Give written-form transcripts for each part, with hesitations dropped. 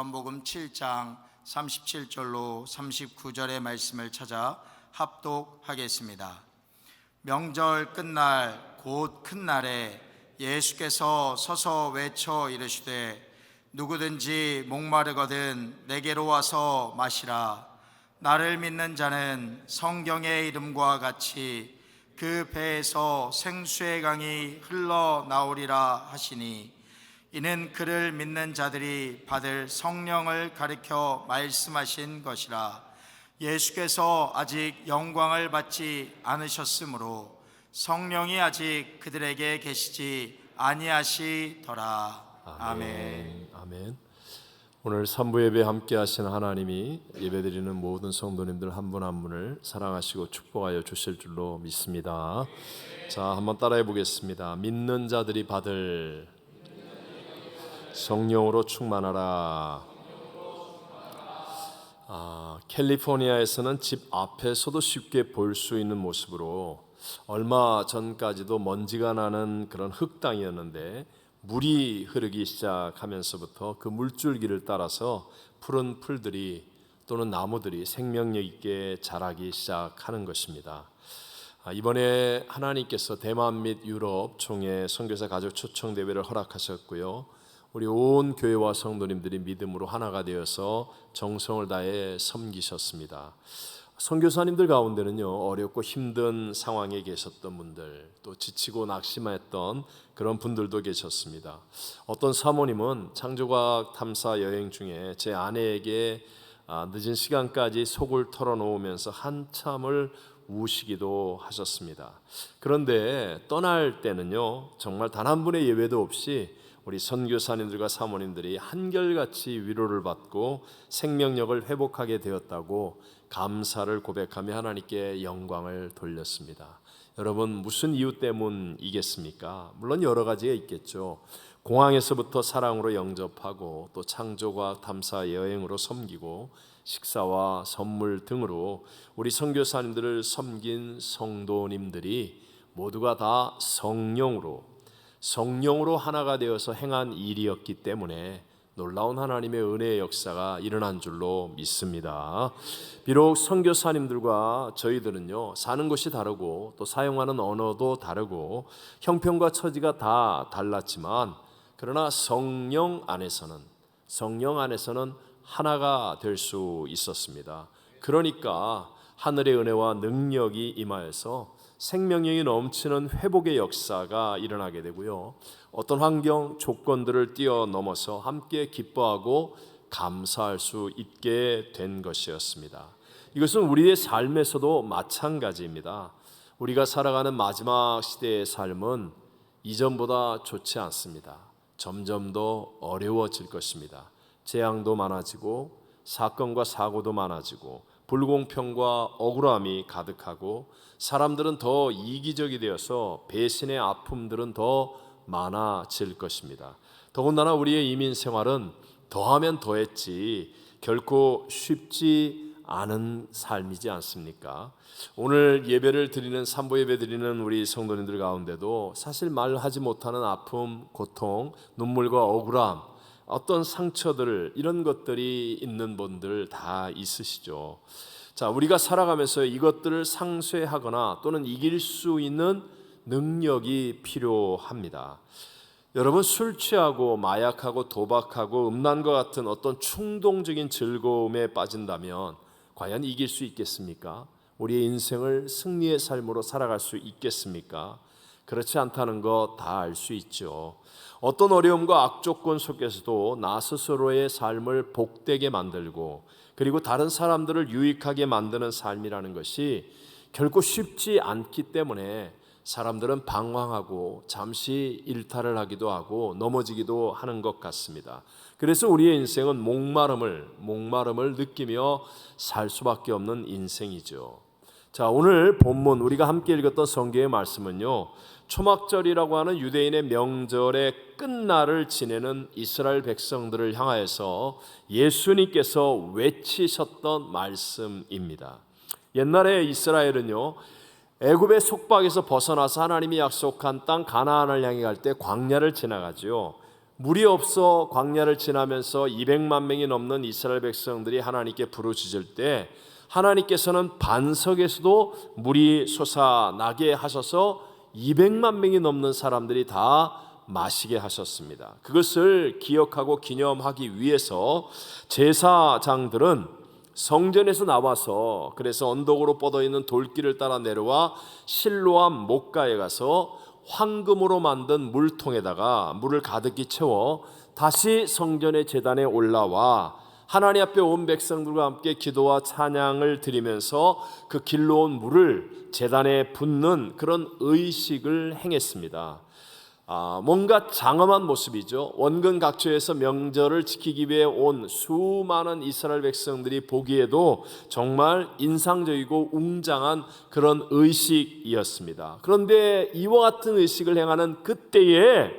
요한복음 7장 37절로 39절의 말씀을 찾아 합독하겠습니다. 명절 끝날 곧 큰 날에 예수께서 서서 외쳐 이르시되 누구든지 목마르거든 내게로 와서 마시라. 나를 믿는 자는 성경의 이름과 같이 그 배에서 생수의 강이 흘러나오리라 하시니 이는 그를 믿는 자들이 받을 성령을 가리켜 말씀하신 것이라. 예수께서 아직 영광을 받지 않으셨으므로 성령이 아직 그들에게 계시지 아니하시더라. 아멘. 아멘. 오늘 3부 예배 함께 하신 하나님이 예배드리는 모든 성도님들 한 분 한 분을 사랑하시고 축복하여 주실 줄로 믿습니다. 자, 한번 따라해 보겠습니다. 믿는 자들이 받을 성령으로 충만하라. 캘리포니아에서는 집 앞에서도 쉽게 볼 수 있는 모습으로 얼마 전까지도 먼지가 나는 그런 흙땅이었는데 물이 흐르기 시작하면서부터 그 물줄기를 따라서 푸른 풀들이 또는 나무들이 생명력 있게 자라기 시작하는 것입니다. 이번에 하나님께서 대만 및 유럽 총회 선교사 가족 초청 대회를 허락하셨고요. 우리 온 교회와 성도님들이 믿음으로 하나가 되어서 정성을 다해 섬기셨습니다. 선교사님들 가운데는요, 어렵고 힘든 상황에 계셨던 분들, 또 지치고 낙심했던 그런 분들도 계셨습니다. 어떤 사모님은 창조과학 탐사 여행 중에 제 아내에게 늦은 시간까지 속을 털어놓으면서 한참을 우시기도 하셨습니다. 그런데 떠날 때는요, 정말 단 한 분의 예외도 없이 우리 선교사님들과 사모님들이 한결같이 위로를 받고 생명력을 회복하게 되었다고 감사를 고백하며 하나님께 영광을 돌렸습니다. 여러분, 무슨 이유 때문이겠습니까? 물론 여러 가지가 있겠죠. 공항에서부터 사랑으로 영접하고 또 창조과학 탐사 여행으로 섬기고 식사와 선물 등으로 우리 선교사님들을 섬긴 성도님들이 모두가 다 성령으로 하나가 되어서 행한 일이었기 때문에 놀라운 하나님의 은혜의 역사가 일어난 줄로 믿습니다. 비록 선교사님들과 저희들은요, 사는 곳이 다르고 또 사용하는 언어도 다르고 형편과 처지가 다 달랐지만 그러나 성령 안에서는 하나가 될 수 있었습니다. 그러니까 하늘의 은혜와 능력이 임하여서 생명력이 넘치는 회복의 역사가 일어나게 되고요. 어떤 환경, 조건들을 뛰어넘어서 함께 기뻐하고 감사할 수 있게 된 것이었습니다. 이것은 우리의 삶에서도 마찬가지입니다. 우리가 살아가는 마지막 시대의 삶은 이전보다 좋지 않습니다. 점점 더 어려워질 것입니다. 재앙도 많아지고 사건과 사고도 많아지고 불공평과 억울함이 가득하고 사람들은 더 이기적이 되어서 배신의 아픔들은 더 많아질 것입니다. 더군다나 우리의 이민 생활은 더하면 더했지 결코 쉽지 않은 삶이지 않습니까? 오늘 예배를 드리는 3부 예배 드리는 우리 성도님들 가운데도 사실 말하지 못하는 아픔, 고통, 눈물과 억울함, 어떤 상처들, 이런 것들이 있는 분들 다 있으시죠. 자, 우리가 살아가면서 이것들을 상쇄하거나 또는 이길 수 있는 능력이 필요합니다. 여러분, 술 취하고 마약하고 도박하고 음란과 같은 어떤 충동적인 즐거움에 빠진다면 과연 이길 수 있겠습니까? 우리의 인생을 승리의 삶으로 살아갈 수 있겠습니까? 그렇지 않다는 거 다 알 수 있죠. 어떤 어려움과 악조건 속에서도 나 스스로의 삶을 복되게 만들고 그리고 다른 사람들을 유익하게 만드는 삶이라는 것이 결코 쉽지 않기 때문에 사람들은 방황하고 잠시 일탈을 하기도 하고 넘어지기도 하는 것 같습니다. 그래서 우리의 인생은 목마름을 느끼며 살 수밖에 없는 인생이죠. 자, 오늘 본문 우리가 함께 읽었던 성경의 말씀은요, 초막절이라고 하는 유대인의 명절의 끝날을 지내는 이스라엘 백성들을 향하여서 예수님께서 외치셨던 말씀입니다. 옛날에 이스라엘은요, 애굽의 속박에서 벗어나서 하나님이 약속한 땅 가나안을 향해 갈 때 광야를 지나가죠. 물이 없어 광야를 지나면서 200만 명이 넘는 이스라엘 백성들이 하나님께 부르짖을 때 하나님께서는 반석에서도 물이 솟아나게 하셔서 200만 명이 넘는 사람들이 다 마시게 하셨습니다. 그것을 기억하고 기념하기 위해서 제사장들은 성전에서 나와서 그래서 언덕으로 뻗어있는 돌길을 따라 내려와 실로암 목가에 가서 황금으로 만든 물통에다가 물을 가득히 채워 다시 성전의 제단에 올라와 하나님 앞에 온 백성들과 함께 기도와 찬양을 드리면서 그 길로 온 물을 제단에 붓는 그런 의식을 행했습니다. 뭔가 장엄한 모습이죠. 원근 각처에서 명절을 지키기 위해 온 수많은 이스라엘 백성들이 보기에도 정말 인상적이고 웅장한 그런 의식이었습니다. 그런데 이와 같은 의식을 행하는 그때에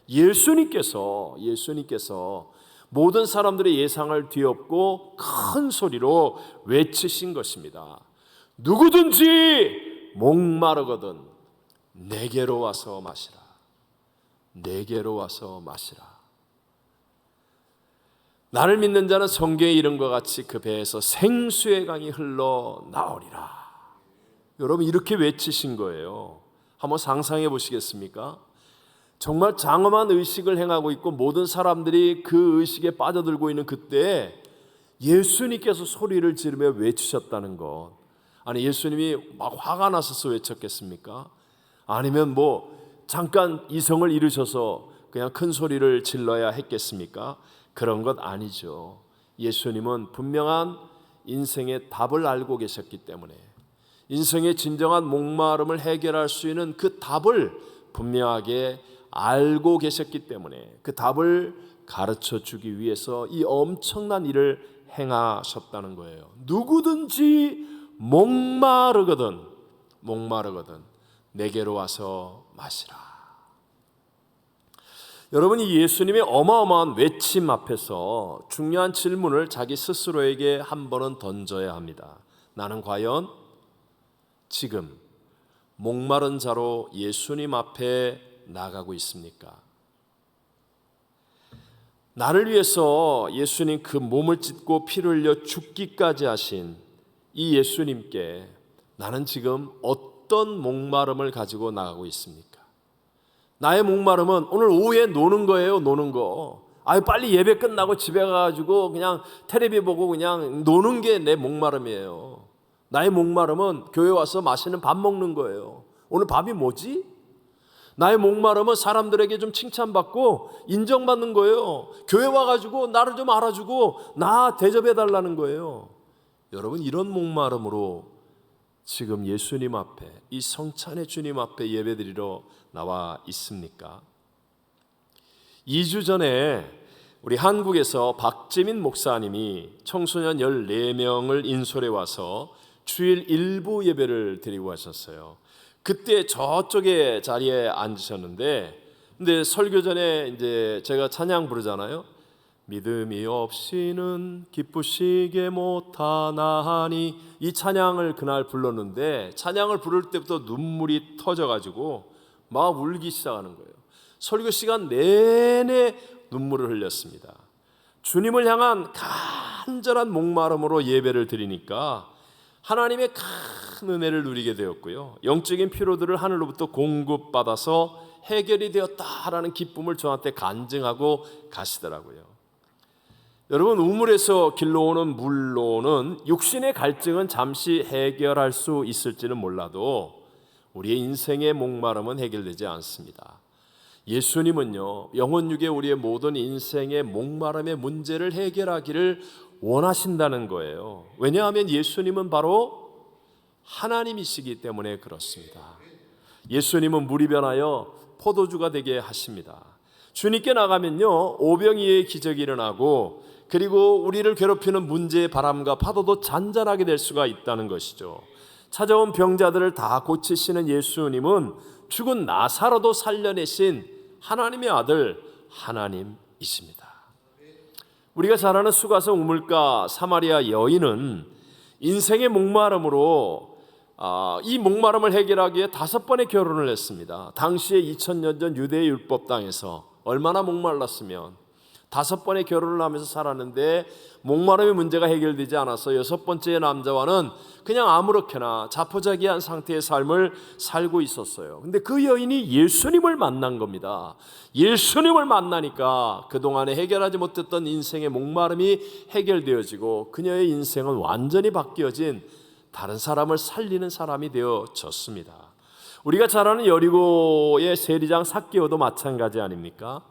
예수님께서 모든 사람들의 예상을 뒤엎고 큰 소리로 외치신 것입니다. 누구든지 목마르거든 내게로 와서 마시라. 내게로 와서 마시라. 나를 믿는 자는 성경에 이른과 같이 그 배에서 생수의 강이 흘러 나오리라. 여러분 이렇게 외치신 거예요. 한번 상상해 보시겠습니까? 정말 장엄한 의식을 행하고 있고 모든 사람들이 그 의식에 빠져들고 있는 그때 예수님께서 소리를 지르며 외치셨다는 것. 아니 예수님이 막 화가 나셔서 외쳤겠습니까? 아니면 잠깐 이성을 잃으셔서 그냥 큰 소리를 질러야 했겠습니까? 그런 것 아니죠. 예수님은 분명한 인생의 답을 알고 계셨기 때문에 인생의 진정한 목마름을 해결할 수 있는 그 답을 분명하게 알고 계셨기 때문에 그 답을 가르쳐 주기 위해서 이 엄청난 일을 행하셨다는 거예요. 누구든지 목마르거든 내게로 와서 마시라. 여러분 이 예수님의 어마어마한 외침 앞에서 중요한 질문을 자기 스스로에게 한 번은 던져야 합니다. 나는 과연 지금 목마른 자로 예수님 앞에 나가고 있습니까? 나를 위해서 예수님 그 몸을 찢고 피를 흘려 죽기까지 하신 이 예수님께 나는 지금 어떤 목마름을 가지고 나가고 있습니까? 나의 목마름은 오늘 오후에 노는 거예요. 노는 거. 빨리 예배 끝나고 집에 가가지고 그냥 텔레비 보고 그냥 노는 게 내 목마름이에요. 나의 목마름은 교회 와서 맛있는 밥 먹는 거예요. 오늘 밥이 뭐지? 나의 목마름은 사람들에게 좀 칭찬받고 인정받는 거예요. 교회 와가지고 나를 좀 알아주고 나 대접해달라는 거예요. 여러분 이런 목마름으로 지금 예수님 앞에 이 성찬의 주님 앞에 예배드리러 나와 있습니까? 2주 전에 우리 한국에서 박재민 목사님이 청소년 14명을 인솔해 와서 주일 일부 예배를 드리고 하셨어요. 그때 저쪽에 자리에 앉으셨는데 근데 설교 전에 이제 제가 찬양 부르잖아요. 믿음이 없이는 기쁘시게 못하나니 이 찬양을 그날 불렀는데 찬양을 부를 때부터 눈물이 터져가지고 막 울기 시작하는 거예요. 설교 시간 내내 눈물을 흘렸습니다. 주님을 향한 간절한 목마름으로 예배를 드리니까 하나님의 큰 은혜를 누리게 되었고요. 영적인 피로들을 하늘로부터 공급받아서 해결이 되었다라는 기쁨을 저한테 간증하고 가시더라고요. 여러분 우물에서 길러오는 물로는 육신의 갈증은 잠시 해결할 수 있을지는 몰라도 우리의 인생의 목마름은 해결되지 않습니다. 예수님은요 영혼육의 우리의 모든 인생의 목마름의 문제를 해결하기를 원하신다는 거예요. 왜냐하면 예수님은 바로 하나님이시기 때문에 그렇습니다. 예수님은 물이 변하여 포도주가 되게 하십니다. 주님께 나가면요 오병이의 기적이 일어나고 그리고 우리를 괴롭히는 문제의 바람과 파도도 잔잔하게 될 수가 있다는 것이죠. 찾아온 병자들을 다 고치시는 예수님은 죽은 나사로도 살려내신 하나님의 아들 하나님이십니다. 우리가 잘 아는 수가성 우물가 사마리아 여인은 인생의 목마름으로 이 목마름을 해결하기 위해 5번의 결혼을 했습니다. 당시에 2000년 전 유대의 율법 땅에서 얼마나 목말랐으면 5번의 결혼을 하면서 살았는데 목마름의 문제가 해결되지 않아서 6번째 남자와는 그냥 아무렇게나 자포자기한 상태의 삶을 살고 있었어요. 근데 그 여인이 예수님을 만난 겁니다. 예수님을 만나니까 그동안에 해결하지 못했던 인생의 목마름이 해결되어지고 그녀의 인생은 완전히 바뀌어진 다른 사람을 살리는 사람이 되어졌습니다. 우리가 잘 아는 여리고의 세리장 삭개오도 마찬가지 아닙니까?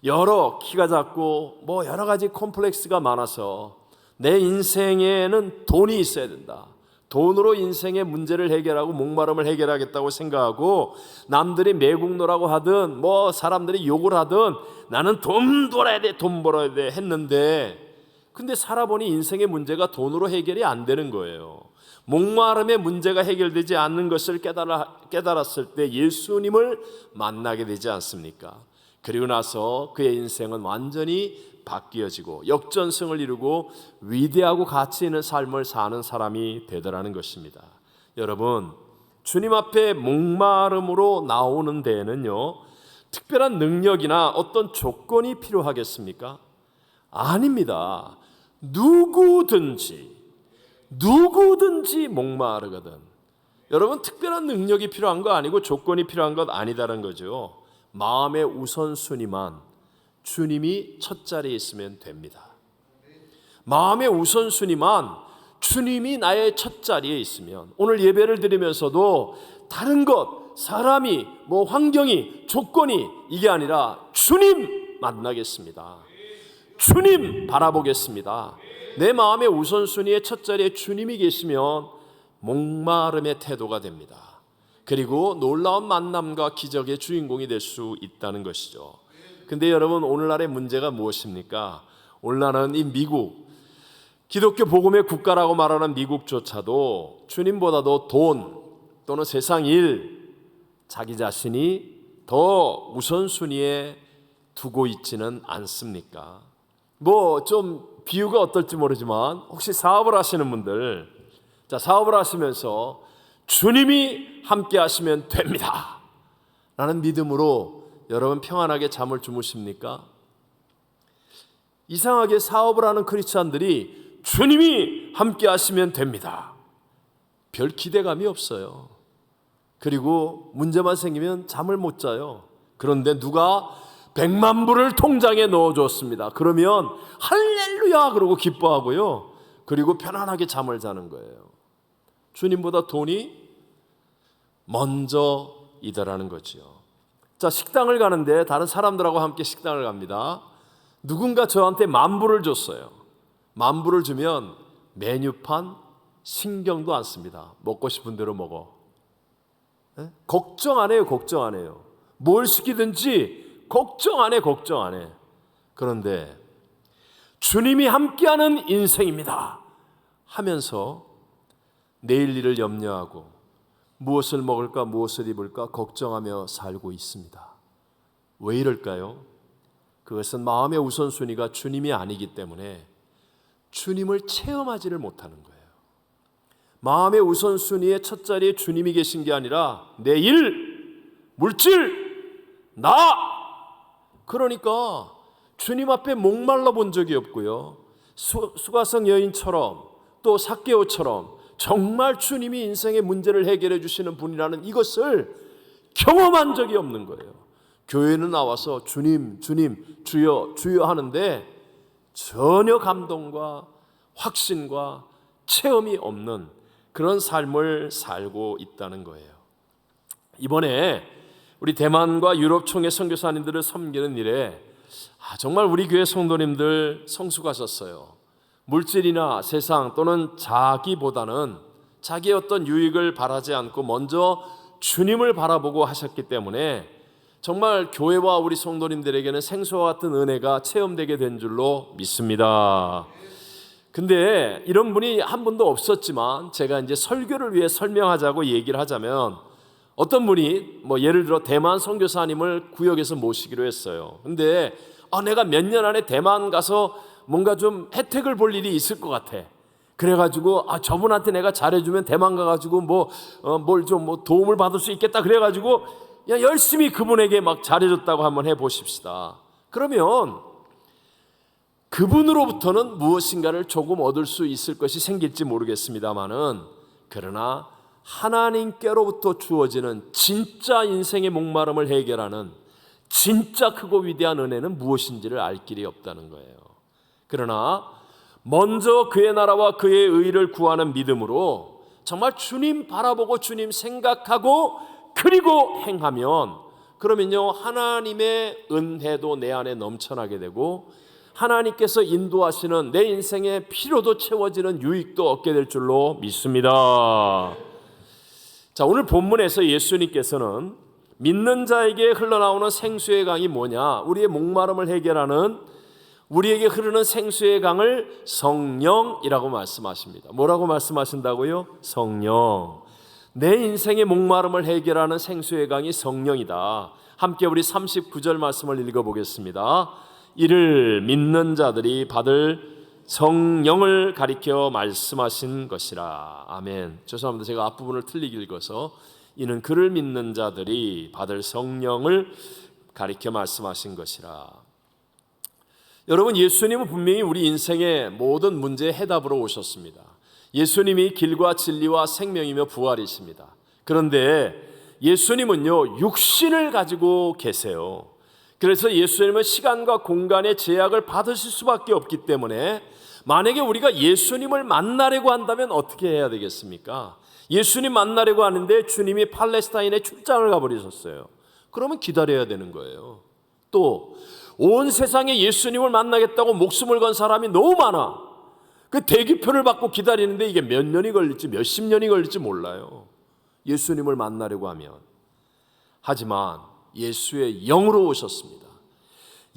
여러 키가 작고 뭐 여러 가지 콤플렉스가 많아서 내 인생에는 돈이 있어야 된다. 돈으로 인생의 문제를 해결하고 목마름을 해결하겠다고 생각하고 남들이 매국노라고 하든 뭐 사람들이 욕을 하든 나는 돈 벌어야 돼, 돈 벌어야 돼 했는데 근데 살아보니 인생의 문제가 돈으로 해결이 안 되는 거예요. 목마름의 문제가 해결되지 않는 것을 깨달았을 때 예수님을 만나게 되지 않습니까? 그리고 나서 그의 인생은 완전히 바뀌어지고 역전승을 이루고 위대하고 가치 있는 삶을 사는 사람이 되더라는 것입니다. 여러분, 주님 앞에 목마름으로 나오는 데에는요 특별한 능력이나 어떤 조건이 필요하겠습니까? 아닙니다. 누구든지 목마르거든. 여러분, 특별한 능력이 필요한 거 아니고 조건이 필요한 것 아니다라는 거죠. 마음의 우선순위만 주님이 첫 자리에 있으면 됩니다. 마음의 우선순위만 주님이 나의 첫 자리에 있으면, 오늘 예배를 드리면서도 다른 것, 사람이, 뭐 환경이, 조건이 이게 아니라 주님 만나겠습니다. 주님 바라보겠습니다. 내 마음의 우선순위의 첫 자리에 주님이 계시면 목마름의 태도가 됩니다. 그리고 놀라운 만남과 기적의 주인공이 될 수 있다는 것이죠. 근데 여러분, 오늘날의 문제가 무엇입니까? 오늘날은 이 미국, 기독교 복음의 국가라고 말하는 미국조차도 주님보다도 돈 또는 세상 일, 자기 자신이 더 우선순위에 두고 있지는 않습니까? 뭐 좀 비유가 어떨지 모르지만 혹시 사업을 하시는 분들, 자, 사업을 하시면서 주님이 함께 하시면 됩니다 라는 믿음으로 여러분 평안하게 잠을 주무십니까? 이상하게 사업을 하는 크리스찬들이 주님이 함께 하시면 됩니다, 별 기대감이 없어요. 그리고 문제만 생기면 잠을 못 자요. 그런데 누가 100만 불을 통장에 넣어줬습니다. 그러면 할렐루야 그러고 기뻐하고요. 그리고 편안하게 잠을 자는 거예요. 주님보다 돈이 먼저이다라는 거죠. 자, 식당을 가는데 다른 사람들하고 함께 식당을 갑니다. 누군가 저한테 10,000불을 줬어요. 10,000불을 주면 메뉴판 신경도 안 씁니다. 먹고 싶은 대로 먹어. 네? 걱정 안 해요. 걱정 안 해요. 뭘 시키든지 걱정 안 해. 걱정 안 해. 그런데 주님이 함께하는 인생입니다 하면서 내일 일을 염려하고 무엇을 먹을까 무엇을 입을까 걱정하며 살고 있습니다. 왜 이럴까요? 그것은 마음의 우선순위가 주님이 아니기 때문에 주님을 체험하지를 못하는 거예요. 마음의 우선순위의 첫 자리에 주님이 계신 게 아니라 내 일, 물질, 나. 그러니까 주님 앞에 목말라 본 적이 없고요. 수가성 여인처럼 또 삭개오처럼 정말 주님이 인생의 문제를 해결해 주시는 분이라는 이것을 경험한 적이 없는 거예요. 교회는 나와서 주님, 주님, 주여, 주여 하는데 전혀 감동과 확신과 체험이 없는 그런 삶을 살고 있다는 거예요. 이번에 우리 대만과 유럽 총회 선교사님들을 섬기는 일에 정말 우리 교회 성도님들 성숙하셨어요. 물질이나 세상 또는 자기보다는 자기의 어떤 유익을 바라지 않고 먼저 주님을 바라보고 하셨기 때문에 정말 교회와 우리 성도님들에게는 생수와 같은 은혜가 체험되게 된 줄로 믿습니다. 근데 이런 분이 한 분도 없었지만 제가 이제 설교를 위해 설명하자고 얘기를 하자면 어떤 분이 뭐 예를 들어 대만 선교사님을 구역에서 모시기로 했어요. 근데 내가 몇 년 안에 대만 가서 뭔가 좀 혜택을 볼 일이 있을 것 같아. 그래가지고 저분한테 내가 잘해주면 대만 가가지고 뭘 좀 뭐 도움을 받을 수 있겠다. 그래가지고 그냥 열심히 그분에게 막 잘해줬다고 한번 해보십시다. 그러면 그분으로부터는 무엇인가를 조금 얻을 수 있을 것이 생길지 모르겠습니다만은, 그러나 하나님께로부터 주어지는 진짜 인생의 목마름을 해결하는 진짜 크고 위대한 은혜는 무엇인지를 알 길이 없다는 거예요. 그러나 먼저 그의 나라와 그의 의를 구하는 믿음으로 정말 주님 바라보고 주님 생각하고 그리고 행하면, 그러면요 하나님의 은혜도 내 안에 넘쳐나게 되고 하나님께서 인도하시는 내 인생의 필요도 채워지는 유익도 얻게 될 줄로 믿습니다. 자, 오늘 본문에서 예수님께서는 믿는 자에게 흘러나오는 생수의 강이 뭐냐, 우리의 목마름을 해결하는, 우리에게 흐르는 생수의 강을 성령이라고 말씀하십니다. 뭐라고 말씀하신다고요? 성령. 내 인생의 목마름을 해결하는 생수의 강이 성령이다. 함께 우리 39절 말씀을 읽어보겠습니다. 이를 믿는 자들이 받을 성령을 가리켜 말씀하신 것이라. 아멘. 죄송합니다. 제가 앞부분을 틀리게 읽어서, 이는 그를 믿는 자들이 받을 성령을 가리켜 말씀하신 것이라. 여러분, 예수님은 분명히 우리 인생의 모든 문제의 해답으로 오셨습니다. 예수님이 길과 진리와 생명이며 부활이십니다. 그런데 예수님은요 육신을 가지고 계세요. 그래서 예수님은 시간과 공간의 제약을 받으실 수밖에 없기 때문에, 만약에 우리가 예수님을 만나려고 한다면 어떻게 해야 되겠습니까? 예수님 만나려고 하는데 주님이 팔레스타인에 출장을 가버리셨어요. 그러면 기다려야 되는 거예요. 또 온 세상에 예수님을 만나겠다고 목숨을 건 사람이 너무 많아. 그 대기표를 받고 기다리는데 이게 몇 년이 걸릴지 몇십 년이 걸릴지 몰라요, 예수님을 만나려고 하면. 하지만 예수의 영으로 오셨습니다.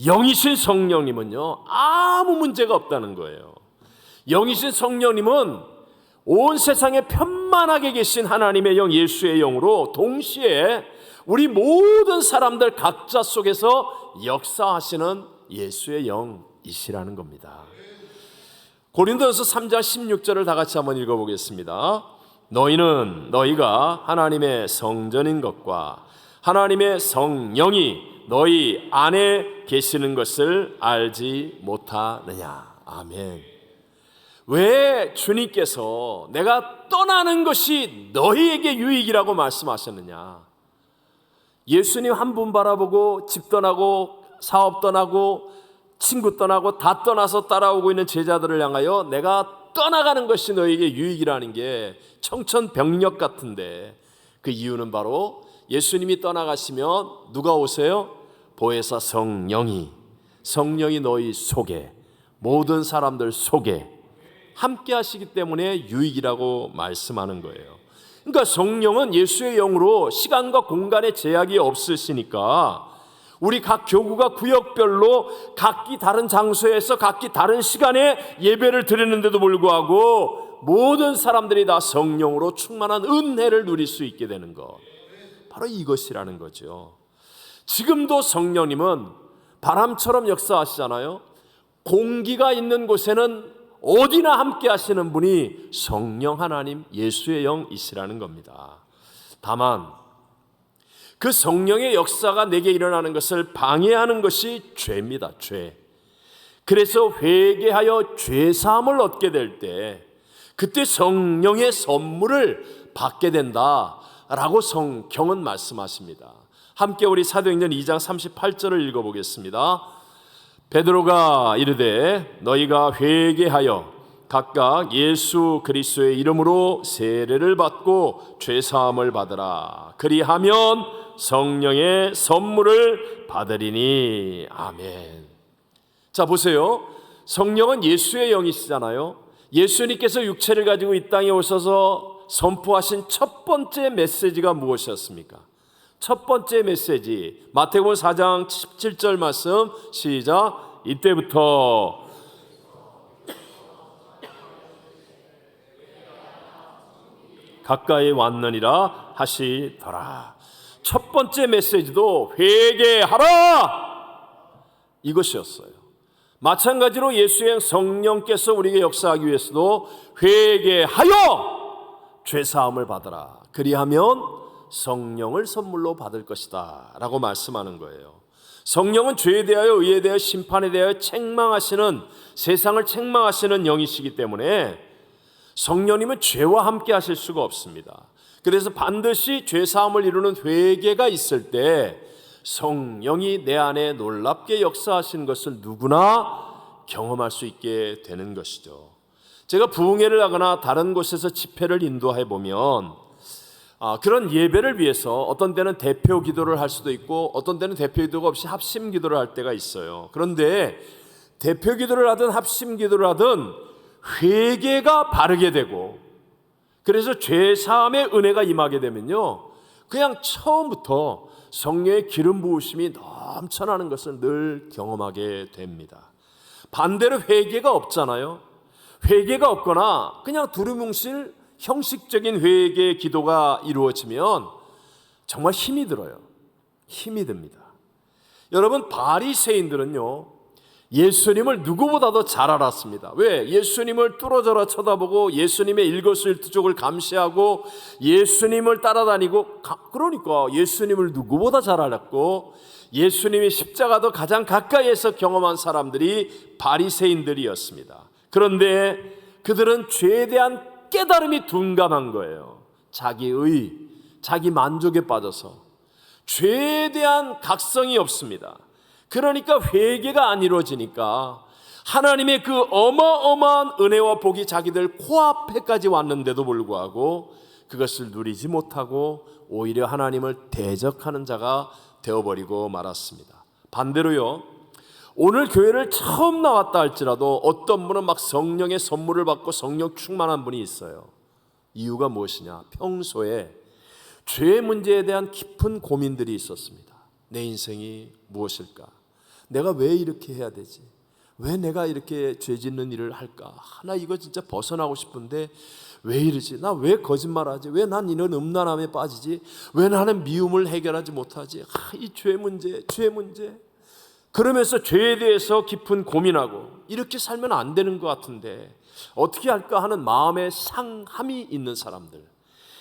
영이신 성령님은요 아무 문제가 없다는 거예요. 영이신 성령님은 온 세상에 편만하게 계신 하나님의 영, 예수의 영으로 동시에 우리 모든 사람들 각자 속에서 역사하시는 예수의 영이시라는 겁니다. 고린도전서 3장 16절을 다 같이 한번 읽어보겠습니다. 너희가 하나님의 성전인 것과 하나님의 성령이 너희 안에 계시는 것을 알지 못하느냐. 아멘. 왜 주님께서 내가 떠나는 것이 너희에게 유익이라고 말씀하셨느냐? 예수님 한 분 바라보고 집 떠나고 사업 떠나고 친구 떠나고 다 떠나서 따라오고 있는 제자들을 향하여 내가 떠나가는 것이 너에게 유익이라는 게 청천벽력 같은데, 그 이유는 바로 예수님이 떠나가시면 누가 오세요? 보혜사 성령이 너희 속에, 모든 사람들 속에 함께 하시기 때문에 유익이라고 말씀하는 거예요. 그러니까 성령은 예수의 영으로 시간과 공간의 제약이 없으시니까 우리 각 교구가 구역별로 각기 다른 장소에서 각기 다른 시간에 예배를 드리는데도 불구하고 모든 사람들이 다 성령으로 충만한 은혜를 누릴 수 있게 되는 것, 바로 이것이라는 거죠. 지금도 성령님은 바람처럼 역사하시잖아요. 공기가 있는 곳에는 어디나 함께 하시는 분이 성령 하나님 예수의 영이시라는 겁니다. 다만 그 성령의 역사가 내게 일어나는 것을 방해하는 것이 죄입니다. 죄. 그래서 회개하여 죄사함을 얻게 될 때 그때 성령의 선물을 받게 된다라고 성경은 말씀하십니다. 함께 우리 사도행전 2장 38절을 읽어보겠습니다. 베드로가 이르되 너희가 회개하여 각각 예수 그리스도의 이름으로 세례를 받고 죄사함을 받으라. 그리하면 성령의 선물을 받으리니. 아멘. 자, 보세요. 성령은 예수의 영이시잖아요. 예수님께서 육체를 가지고 이 땅에 오셔서 선포하신 첫 번째 메시지가 무엇이었습니까? 첫 번째 메시지, 마태복음 4장 17절 말씀 시작. 이때부터 가까이 왔느니라 하시더라. 첫 번째 메시지도 회개하라, 이것이었어요. 마찬가지로 예수의 성령께서 우리에게 역사하기 위해서도 회개하여 죄사함을 받으라. 그리하면 성령을 선물로 받을 것이다 라고 말씀하는 거예요. 성령은 죄에 대하여, 의에 대하여, 심판에 대하여 책망하시는, 세상을 책망하시는 영이시기 때문에 성령님은 죄와 함께 하실 수가 없습니다. 그래서 반드시 죄사함을 이루는 회개가 있을 때 성령이 내 안에 놀랍게 역사하시는 것을 누구나 경험할 수 있게 되는 것이죠. 제가 부흥회를 하거나 다른 곳에서 집회를 인도해 보면 그런 예배를 위해서 어떤 때는 대표 기도를 할 수도 있고 어떤 때는 대표 기도가 없이 합심 기도를 할 때가 있어요. 그런데 대표 기도를 하든 합심 기도를 하든 회개가 바르게 되고, 그래서 죄사함의 은혜가 임하게 되면요, 그냥 처음부터 성령의 기름 부으심이 넘쳐나는 것을 늘 경험하게 됩니다. 반대로 회개가 없잖아요. 회개가 없거나 그냥 두루뭉실 형식적인 회개 기도가 이루어지면 정말 힘이 들어요. 힘이 듭니다. 여러분, 바리새인들은요, 예수님을 누구보다도 잘 알았습니다. 왜? 예수님을 뚫어져라 쳐다보고 예수님의 일거수일투족을 감시하고 예수님을 따라다니고, 그러니까 예수님을 누구보다 잘 알았고 예수님의 십자가도 가장 가까이에서 경험한 사람들이 바리새인들이었습니다. 그런데 그들은 죄에 대한 깨달음이 둔감한 거예요. 자기의, 자기 만족에 빠져서 죄에 대한 각성이 없습니다. 그러니까 회개가 안 이루어지니까 하나님의 그 어마어마한 은혜와 복이 자기들 코앞에까지 왔는데도 불구하고 그것을 누리지 못하고 오히려 하나님을 대적하는 자가 되어버리고 말았습니다. 반대로요, 오늘 교회를 처음 나왔다 할지라도 어떤 분은 막 성령의 선물을 받고 성령 충만한 분이 있어요. 이유가 무엇이냐? 평소에 죄 문제에 대한 깊은 고민들이 있었습니다. 내 인생이 무엇일까? 내가 왜 이렇게 해야 되지? 왜 내가 이렇게 죄 짓는 일을 할까? 나 이거 진짜 벗어나고 싶은데 왜 이러지? 나 왜 거짓말하지? 왜 난 이런 음란함에 빠지지? 왜 나는 미움을 해결하지 못하지? 이 죄 문제, 죄 문제. 그러면서 죄에 대해서 깊은 고민하고 이렇게 살면 안 되는 것 같은데 어떻게 할까 하는 마음의 상함이 있는 사람들,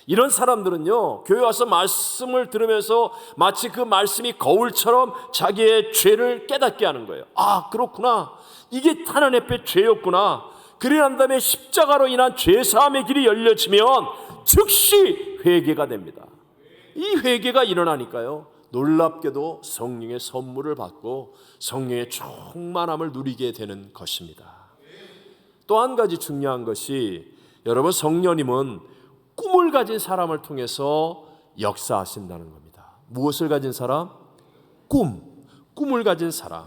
이런 사람들은요, 교회 와서 말씀을 들으면서 마치 그 말씀이 거울처럼 자기의 죄를 깨닫게 하는 거예요. 아, 그렇구나, 이게 하나님 앞에 죄였구나. 그래 난 다음에 십자가로 인한 죄사함의 길이 열려지면 즉시 회개가 됩니다. 이 회개가 일어나니까요, 놀랍게도 성령의 선물을 받고 성령의 충만함을 누리게 되는 것입니다. 또 한 가지 중요한 것이, 여러분, 성령님은 꿈을 가진 사람을 통해서 역사하신다는 겁니다. 무엇을 가진 사람? 꿈을 가진 사람.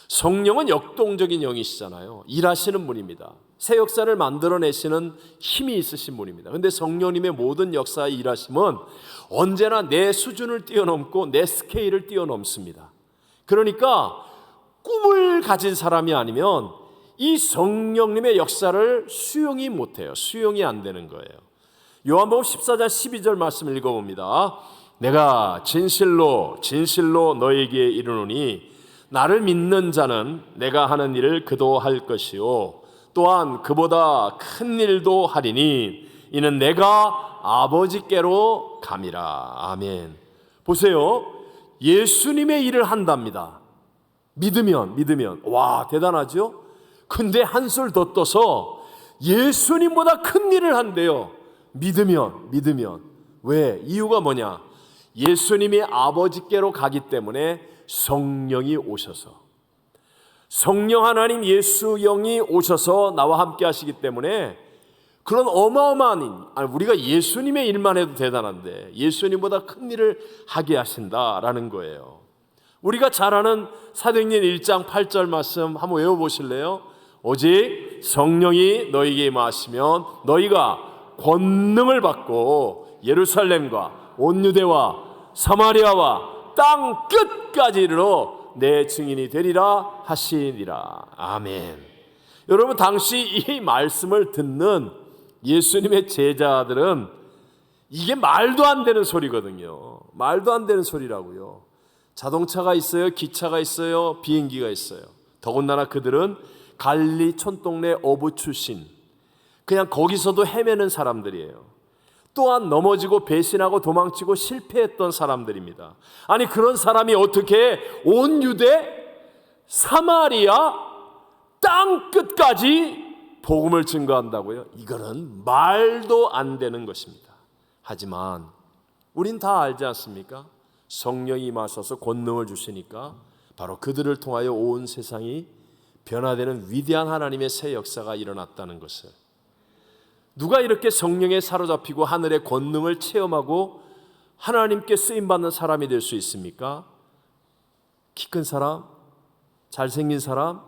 성령은 역동적인 영이시잖아요. 일하시는 분입니다. 새 역사를 만들어내시는 힘이 있으신 분입니다. 그런데 성령님의 모든 역사의 일하심은 언제나 내 수준을 뛰어넘고 내 스케일을 뛰어넘습니다. 그러니까 꿈을 가진 사람이 아니면 이 성령님의 역사를 수용이 못해요. 수용이 안 되는 거예요. 요한복음 14장 12절 말씀을 읽어봅니다. 내가 진실로 진실로 너에게 이르노니 나를 믿는 자는 내가 하는 일을 그도 할 것이요 또한 그보다 큰 일도 하리니 이는 내가 아버지께로 감이라. 아멘. 보세요, 예수님의 일을 한답니다. 믿으면 와, 대단하죠? 근데 한술 더 떠서 예수님보다 큰 일을 한대요. 믿으면. 왜? 이유가 뭐냐? 예수님이 아버지께로 가기 때문에 성령이 오셔서, 성령 하나님 예수 영이 오셔서 나와 함께 하시기 때문에 그런 어마어마한, 우리가 예수님의 일만 해도 대단한데 예수님보다 큰 일을 하게 하신다라는 거예요. 우리가 잘 아는 사도행전 1장 8절 말씀 한번 외워보실래요? 오직 성령이 너희에게 임하시면 너희가 권능을 받고 예루살렘과 온 유대와 사마리아와 땅 끝까지 이르러 내 증인이 되리라 하시니라. 아멘. 여러분, 당시 이 말씀을 듣는 예수님의 제자들은 이게 말도 안 되는 소리거든요. 말도 안 되는 소리라고요. 자동차가 있어요, 기차가 있어요, 비행기가 있어요. 더군다나 그들은 갈릴리 촌동네 어부 출신, 그냥 거기서도 헤매는 사람들이에요. 또한 넘어지고 배신하고 도망치고 실패했던 사람들입니다. 아니 그런 사람이 어떻게 온 유대 사마리아 땅 끝까지 복음을 증거한다고요? 이거는 말도 안 되는 것입니다. 하지만 우린 다 알지 않습니까? 성령이 임하셔서 권능을 주시니까 바로 그들을 통하여 온 세상이 변화되는 위대한 하나님의 새 역사가 일어났다는 것을. 누가 이렇게 성령에 사로잡히고 하늘의 권능을 체험하고 하나님께 쓰임받는 사람이 될 수 있습니까? 키 큰 사람, 잘생긴 사람,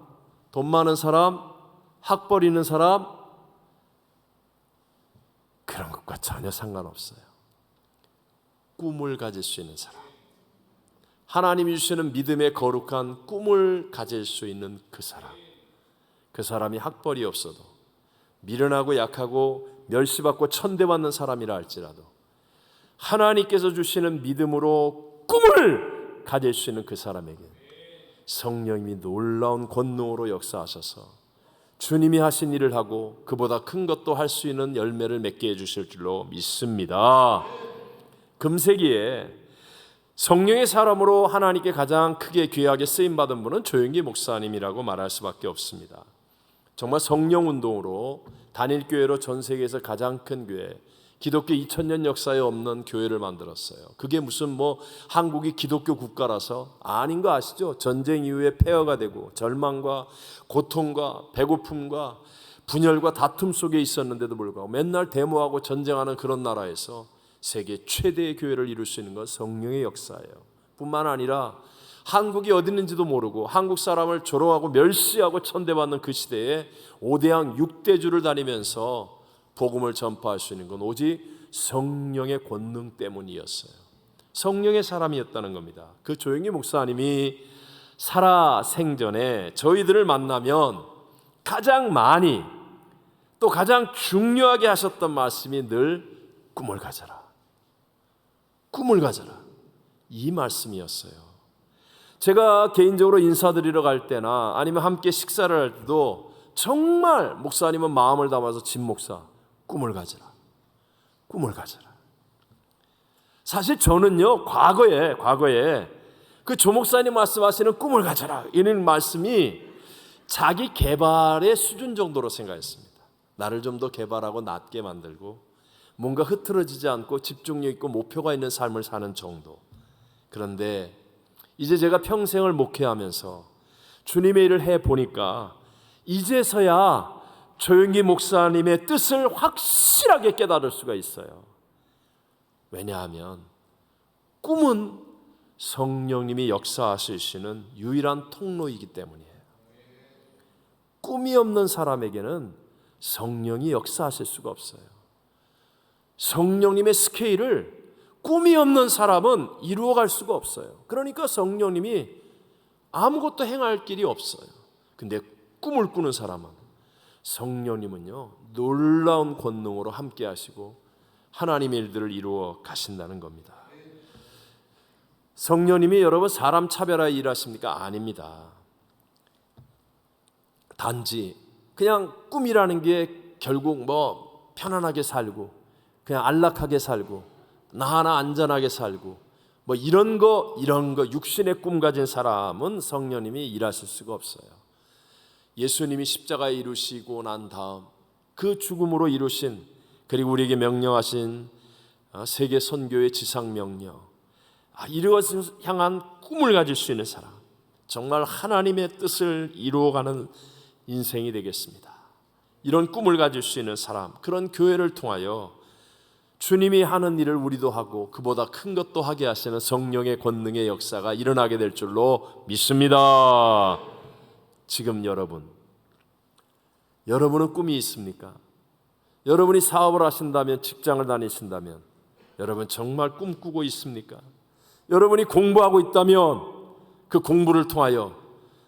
돈 많은 사람, 학벌 있는 사람, 그런 것과 전혀 상관없어요. 꿈을 가질 수 있는 사람, 하나님이 주시는 믿음의 거룩한 꿈을 가질 수 있는 그 사람, 그 사람이 학벌이 없어도 미련하고 약하고 멸시받고 천대받는 사람이라 할지라도 하나님께서 주시는 믿음으로 꿈을 가질 수 있는 그 사람에게 성령님이 놀라운 권능으로 역사하셔서 주님이 하신 일을 하고 그보다 큰 것도 할 수 있는 열매를 맺게 해주실 줄로 믿습니다. 금세기에 성령의 사람으로 하나님께 가장 크게 귀하게 쓰임받은 분은 조영기 목사님이라고 말할 수밖에 없습니다. 정말 성령운동으로 단일교회로 전 세계에서 가장 큰 교회, 기독교 2000년 역사에 없는 교회를 만들었어요. 그게 무슨 한국이 기독교 국가라서 아닌 거 아시죠? 전쟁 이후에 폐허가 되고 절망과 고통과 배고픔과 분열과 다툼 속에 있었는데도 불구하고 맨날 데모하고 전쟁하는 그런 나라에서 세계 최대의 교회를 이룰 수 있는 건 성령의 역사예요. 뿐만 아니라 한국이 어디 있는지도 모르고 한국 사람을 조롱하고 멸시하고 천대받는 그 시대에 5대양 6대주를 다니면서 복음을 전파할 수 있는 건 오직 성령의 권능 때문이었어요. 성령의 사람이었다는 겁니다. 그 조영기 목사님이 살아 생전에 저희들을 만나면 가장 많이 또 가장 중요하게 하셨던 말씀이 늘 꿈을 가져라. 꿈을 가져라. 이 말씀이었어요. 제가 개인적으로 인사드리러 갈 때나 아니면 함께 식사를 할 때도 정말 목사님은 마음을 담아서 진 목사 꿈을 가져라. 꿈을 가져라. 사실 저는요 과거에 그 조 목사님 말씀하시는 꿈을 가져라 이런 말씀이 자기 개발의 수준 정도로 생각했습니다. 나를 좀 더 개발하고 낮게 만들고 뭔가 흐트러지지 않고 집중력 있고 목표가 있는 삶을 사는 정도. 그런데 이제 제가 평생을 목회하면서 주님의 일을 해보니까 이제서야 조영기 목사님의 뜻을 확실하게 깨달을 수가 있어요. 왜냐하면 꿈은 성령님이 역사하시는 유일한 통로이기 때문이에요. 꿈이 없는 사람에게는 성령이 역사하실 수가 없어요. 성령님의 스케일을 꿈이 없는 사람은 이루어갈 수가 없어요. 그러니까 성령님이 아무것도 행할 길이 없어요. 근데 꿈을 꾸는 사람은 성령님은요 놀라운 권능으로 함께 하시고 하나님의 일들을 이루어 가신다는 겁니다. 성령님이 여러분 사람 차별하여 일하십니까? 아닙니다. 단지 그냥 꿈이라는 게 결국 편안하게 살고 그냥 안락하게 살고 나 하나 안전하게 살고 이런 거 육신의 꿈 가진 사람은 성령님이 일하실 수가 없어요. 예수님이 십자가에 이루시고 난 다음 그 죽음으로 이루신 그리고 우리에게 명령하신 세계 선교의 지상 명령, 이것을 향한 꿈을 가질 수 있는 사람, 정말 하나님의 뜻을 이루어가는 인생이 되겠습니다. 이런 꿈을 가질 수 있는 사람, 그런 교회를 통하여 주님이 하는 일을 우리도 하고 그보다 큰 것도 하게 하시는 성령의 권능의 역사가 일어나게 될 줄로 믿습니다. 지금 여러분은 꿈이 있습니까? 여러분이 사업을 하신다면, 직장을 다니신다면 여러분 정말 꿈꾸고 있습니까? 여러분이 공부하고 있다면 그 공부를 통하여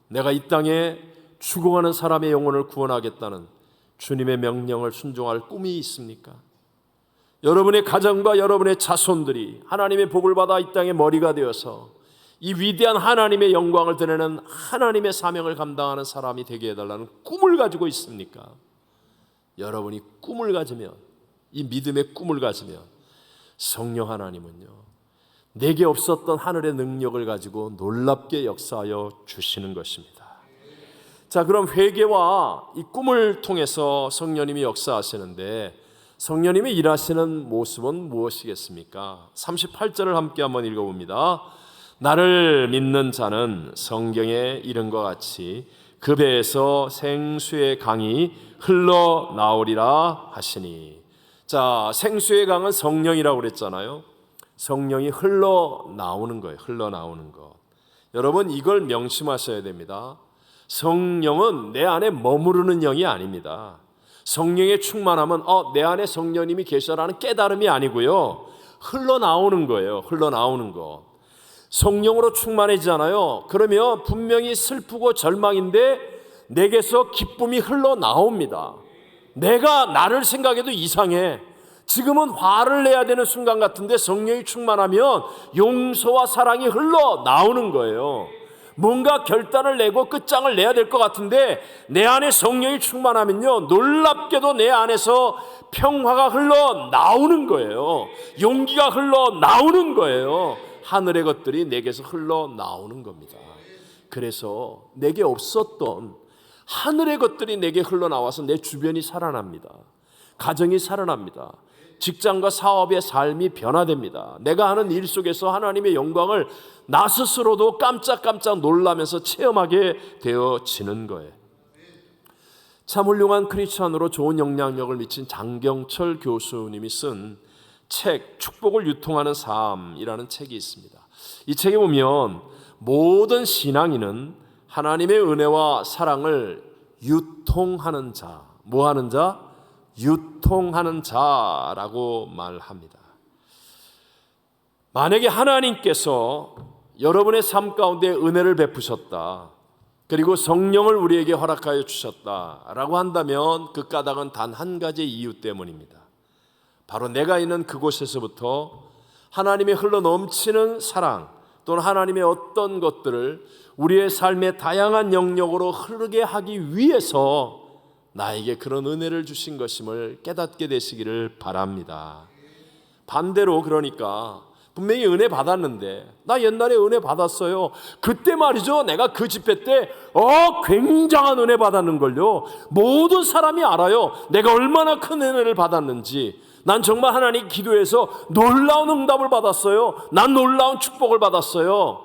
내가 이 땅에 죽어가는 사람의 영혼을 구원하겠다는 주님의 명령을 순종할 꿈이 있습니까? 여러분의 가정과 여러분의 자손들이 하나님의 복을 받아 이 땅의 머리가 되어서 이 위대한 하나님의 영광을 드러내는 하나님의 사명을 감당하는 사람이 되게 해달라는 꿈을 가지고 있습니까? 여러분이 꿈을 가지면 이 믿음의 꿈을 가지면 성령 하나님은요, 내게 없었던 하늘의 능력을 가지고 놀랍게 역사하여 주시는 것입니다. 자, 그럼 회개와 이 꿈을 통해서 성령님이 역사하시는데 성령님이 일하시는 모습은 무엇이겠습니까? 38절을 함께 한번 읽어봅니다. 나를 믿는 자는 성경에 이른 것 같이 그 배에서 생수의 강이 흘러나오리라 하시니. 자, 생수의 강은 성령이라고 그랬잖아요. 성령이 흘러나오는 거예요. 흘러나오는 것. 여러분, 이걸 명심하셔야 됩니다. 성령은 내 안에 머무르는 영이 아닙니다. 성령의 충만함은 내 안에 성령님이 계셔라는 깨달음이 아니고요, 흘러나오는 거예요. 흘러나오는 것. 성령으로 충만해지잖아요. 그러면 분명히 슬프고 절망인데 내게서 기쁨이 흘러나옵니다. 내가 나를 생각해도 이상해. 지금은 화를 내야 되는 순간 같은데 성령이 충만하면 용서와 사랑이 흘러나오는 거예요. 뭔가 결단을 내고 끝장을 내야 될 것 같은데 내 안에 성령이 충만하면요, 놀랍게도 내 안에서 평화가 흘러나오는 거예요. 용기가 흘러나오는 거예요. 하늘의 것들이 내게서 흘러나오는 겁니다. 그래서 내게 없었던 하늘의 것들이 내게 흘러나와서 내 주변이 살아납니다. 가정이 살아납니다. 직장과 사업의 삶이 변화됩니다. 내가 하는 일 속에서 하나님의 영광을 나 스스로도 깜짝깜짝 놀라면서 체험하게 되어지는 거예요. 참 훌륭한 크리스찬으로 좋은 영향력을 미친 장경철 교수님이 쓴 책 축복을 유통하는 삶이라는 책이 있습니다. 이 책에 보면 모든 신앙인은 하나님의 은혜와 사랑을 유통하는 자, 뭐 하는 자? 유통하는 자라고 말합니다. 만약에 하나님께서 여러분의 삶 가운데 은혜를 베푸셨다, 그리고 성령을 우리에게 허락하여 주셨다라고 한다면 그 까닭은 단 한 가지 이유 때문입니다. 바로 내가 있는 그곳에서부터 하나님의 흘러넘치는 사랑 또는 하나님의 어떤 것들을 우리의 삶의 다양한 영역으로 흐르게 하기 위해서 나에게 그런 은혜를 주신 것임을 깨닫게 되시기를 바랍니다. 반대로, 그러니까 분명히 은혜 받았는데, 나 옛날에 은혜 받았어요. 그때 말이죠, 내가 그 집회 때 굉장한 은혜 받았는걸요. 모든 사람이 알아요. 내가 얼마나 큰 은혜를 받았는지. 난 정말 하나님 기도해서 놀라운 응답을 받았어요. 난 놀라운 축복을 받았어요.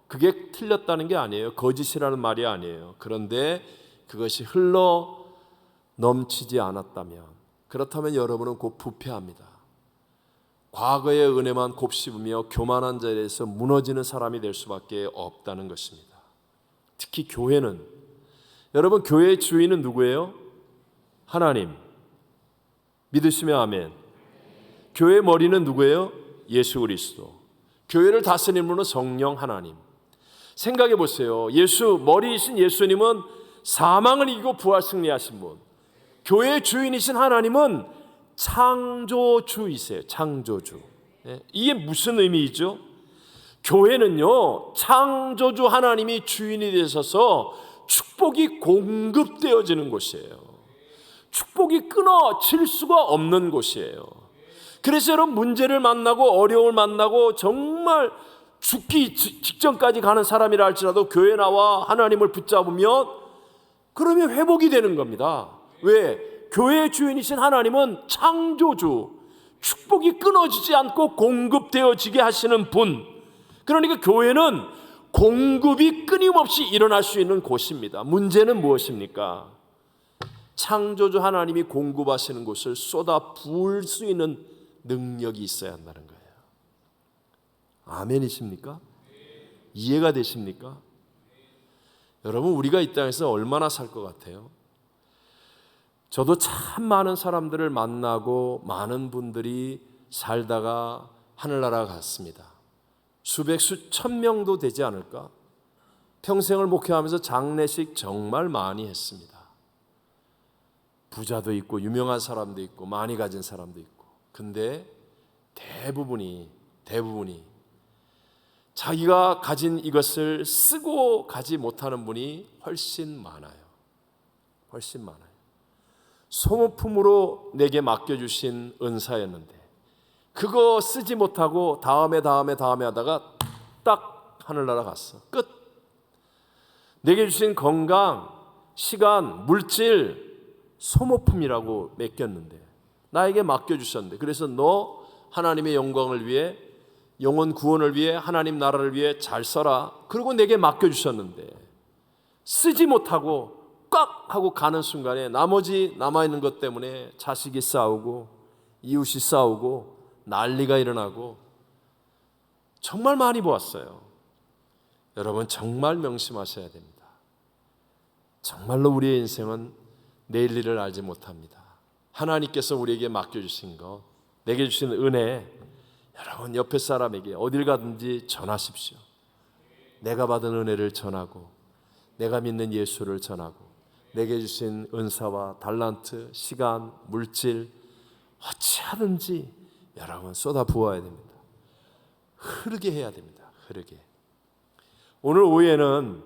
그게 틀렸다는 게 아니에요. 거짓이라는 말이 아니에요. 그런데 그것이 흘러 넘치지 않았다면, 그렇다면 여러분은 곧 부패합니다. 과거의 은혜만 곱씹으며 교만한 자리에서 무너지는 사람이 될 수밖에 없다는 것입니다. 특히 교회는, 여러분, 교회의 주인은 누구예요? 하나님. 믿으시면 아멘. 교회의 머리는 누구예요? 예수 그리스도. 교회를 다스리는 분은 성령 하나님. 생각해 보세요. 머리이신 예수님은 사망을 이기고 부활 승리하신 분. 교회의 주인이신 하나님은 창조주이세요. 창조주. 이게 무슨 의미이죠? 교회는요, 창조주 하나님이 주인이 되셔서 축복이 공급되어지는 곳이에요. 축복이 끊어질 수가 없는 곳이에요. 그래서 여러분, 문제를 만나고 어려움을 만나고 정말 죽기 직전까지 가는 사람이라 할지라도 교회 나와 하나님을 붙잡으면 그러면 회복이 되는 겁니다. 왜? 교회의 주인이신 하나님은 창조주, 축복이 끊어지지 않고 공급되어지게 하시는 분. 그러니까 교회는 공급이 끊임없이 일어날 수 있는 곳입니다. 문제는 무엇입니까? 창조주 하나님이 공급하시는 곳을 쏟아 부을 수 있는 능력이 있어야 한다는 거예요. 아멘이십니까? 이해가 되십니까? 여러분, 우리가 이 땅에서 얼마나 살 것 같아요? 저도 참 많은 사람들을 만나고 많은 분들이 살다가 하늘나라 갔습니다. 수백 수천 명도 되지 않을까? 평생을 목회하면서 장례식 정말 많이 했습니다. 부자도 있고 유명한 사람도 있고 많이 가진 사람도 있고. 근데 대부분이 자기가 가진 이것을 쓰고 가지 못하는 분이 훨씬 많아요. 훨씬 많아요. 소모품으로 내게 맡겨주신 은사였는데 그거 쓰지 못하고 다음에 하다가 딱 하늘나라 갔어. 끝. 내게 주신 건강, 시간, 물질 소모품이라고 맡겼는데 나에게 맡겨주셨는데 그래서 너 하나님의 영광을 위해 영혼 구원을 위해 하나님 나라를 위해 잘 써라. 그리고 내게 맡겨주셨는데 쓰지 못하고 꽉 하고 가는 순간에 나머지 남아있는 것 때문에 자식이 싸우고 이웃이 싸우고 난리가 일어나고 정말 많이 보았어요. 여러분 정말 명심하셔야 됩니다. 정말로 우리의 인생은 내일 일을 알지 못합니다. 하나님께서 우리에게 맡겨주신 것, 내게 주신 은혜, 여러분 옆에 사람에게 어딜 가든지 전하십시오. 내가 받은 은혜를 전하고 내가 믿는 예수를 전하고 내게 주신 은사와 달란트, 시간, 물질 어찌하든지 여러분 쏟아 부어야 됩니다. 흐르게 해야 됩니다. 흐르게. 오늘 오후에는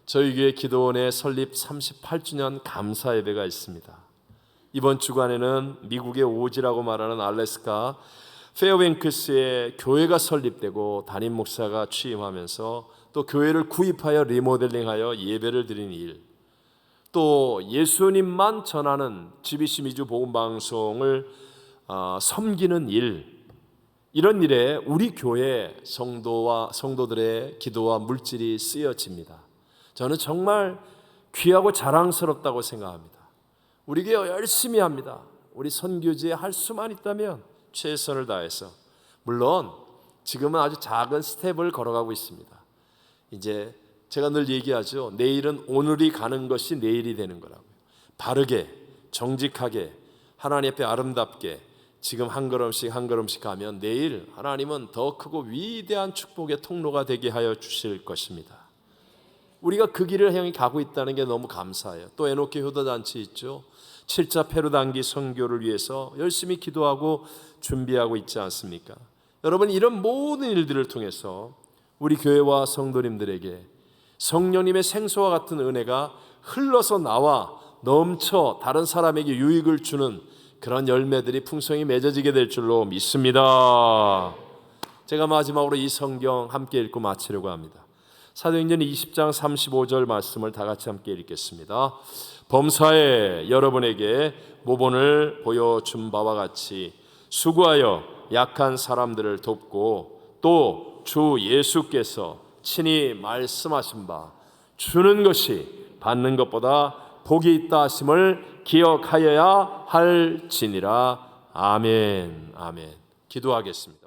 저희 교회 기도원의 설립 38주년 감사 예배가 있습니다. 이번 주간에는 미국의 오지라고 말하는 알래스카 페어뱅크스에 교회가 설립되고 담임 목사가 취임하면서 또 교회를 구입하여 리모델링하여 예배를 드린 일, 또 예수님만 전하는 GBC 미주 복음방송을 섬기는 일, 이런 일에 우리 교회 성도들의 기도와 물질이 쓰여집니다. 저는 정말 귀하고 자랑스럽다고 생각합니다. 우리 교회 열심히 합니다. 우리 선교지에 할 수만 있다면 최선을 다해서, 물론 지금은 아주 작은 스텝을 걸어가고 있습니다. 이제 제가 늘 얘기하죠. 내일은 오늘이 가는 것이 내일이 되는 거라고요. 바르게, 정직하게, 하나님 앞에 아름답게 지금 한 걸음씩 가면 내일 하나님은 더 크고 위대한 축복의 통로가 되게 하여 주실 것입니다. 우리가 그 길을 향해 가고 있다는 게 너무 감사해요. 또 에노키 효도잔치 있죠. 7차 페루단기 선교를 위해서 열심히 기도하고 준비하고 있지 않습니까? 여러분, 이런 모든 일들을 통해서 우리 교회와 성도님들에게 성령님의 생수와 같은 은혜가 흘러서 나와 넘쳐 다른 사람에게 유익을 주는 그런 열매들이 풍성히 맺어지게 될 줄로 믿습니다. 제가 마지막으로 이 성경 함께 읽고 마치려고 합니다. 사도행전 20장 35절 말씀을 다 같이 함께 읽겠습니다. 범사에 여러분에게 모본을 보여준 바와 같이 수고하여 약한 사람들을 돕고 또 주 예수께서 친히 말씀하신 바 주는 것이 받는 것보다 복이 있다 하심을 기억하여야 할지니라. 아멘. 아멘. 기도하겠습니다.